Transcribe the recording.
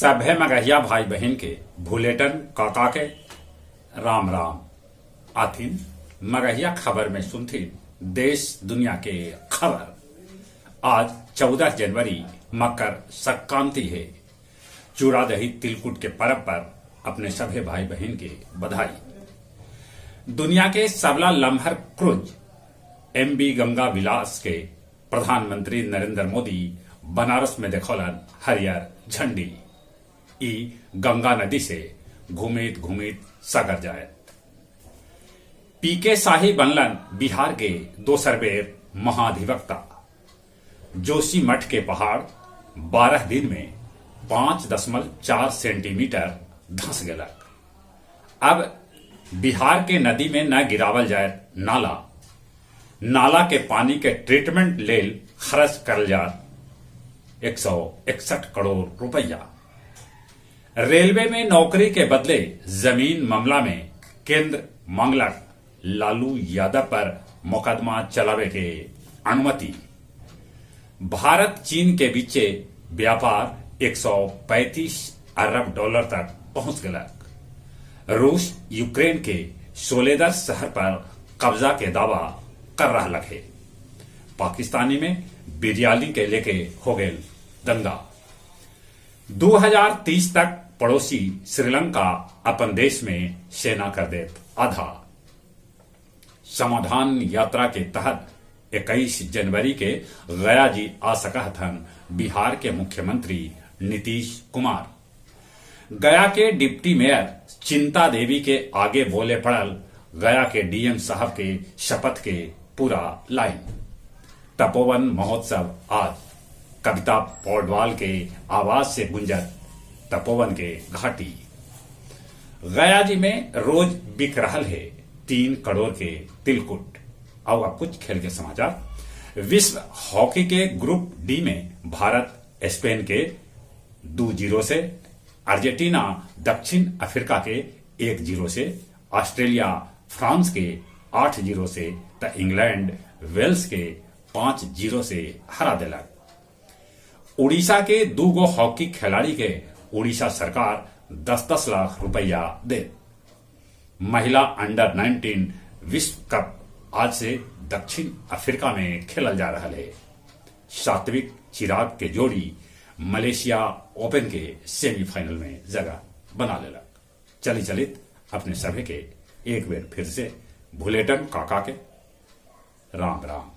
सभे मगहिया भाई बहन के भूलेटन काका के राम राम आथिन मगहिया खबर में सुनथिन देश दुनिया के खबर। आज 14 जनवरी मकर संक्रांति है। चूड़ा दही तिलकुट के पर्व पर अपने सभे भाई बहन के बधाई। दुनिया के सबला लम्हर क्रूज एमवी गंगा विलास के प्रधानमंत्री नरेंद्र मोदी बनारस में देखौलन हरियर झंडी। ई गंगा नदी से घूमित घूमित सागर जाए। पीके शाही बनलन बिहार के दोसर बेर महाधिवक्ता। जोशी मठ के पहाड़ 12 दिन में 5.4 सेंटीमीटर धंस गलक। अब बिहार के नदी में न गिरावल जाए नाला के पानी के ट्रीटमेंट लेल खर्च करल जाए 161 करोड़ रुपया। रेलवे में नौकरी के बदले जमीन मामला में केंद्र मांगलक लालू यादव पर मुकदमा चलावे के अनुमति। भारत चीन के बीच व्यापार 135 अरब डॉलर तक पहुंच गलक। रूस यूक्रेन के सोलेदर शहर पर कब्जा के दावा कर रहा है। पाकिस्तानी में बिरयानी के लेके हो गए दंगा। 2030 तक पड़ोसी श्रीलंका अपन देश में सेना कर दे आधा। समाधान यात्रा के तहत 21 जनवरी के गया जी आ सकहथन बिहार के मुख्यमंत्री नीतीश कुमार। गया के डिप्टी मेयर चिंता देवी के आगे बोले पड़ल गया के डीएम साहब के शपथ के पूरा लाइन। तपोवन महोत्सव आज कविता पौडवाल के आवाज से गुंजत तपोवन के घाटी। गया जी में रोज बिक रहल है 3 करोड़ के तिलकुट। और अब कुछ खेल के समाचार। विश्व हॉकी के ग्रुप डी में भारत स्पेन के 2-0 से, अर्जेंटीना दक्षिण अफ्रीका के 1-0 से, ऑस्ट्रेलिया फ्रांस के 8-0 से तो इंग्लैंड वेल्स के 5-0 से हरा दिलक। उड़ीसा के 2 हॉकी खिलाड़ी के उड़ीसा सरकार 10-10 लाख रुपया दे। महिला अंडर 19 विश्व कप आज से दक्षिण अफ्रीका में खेलल जा रहा है। सात्विक चिराग के जोड़ी मलेशिया ओपन के सेमीफाइनल में जगह बना लेलक। चलित अपने सभी के एक बेर फिर से भूलेटन काका के राम राम।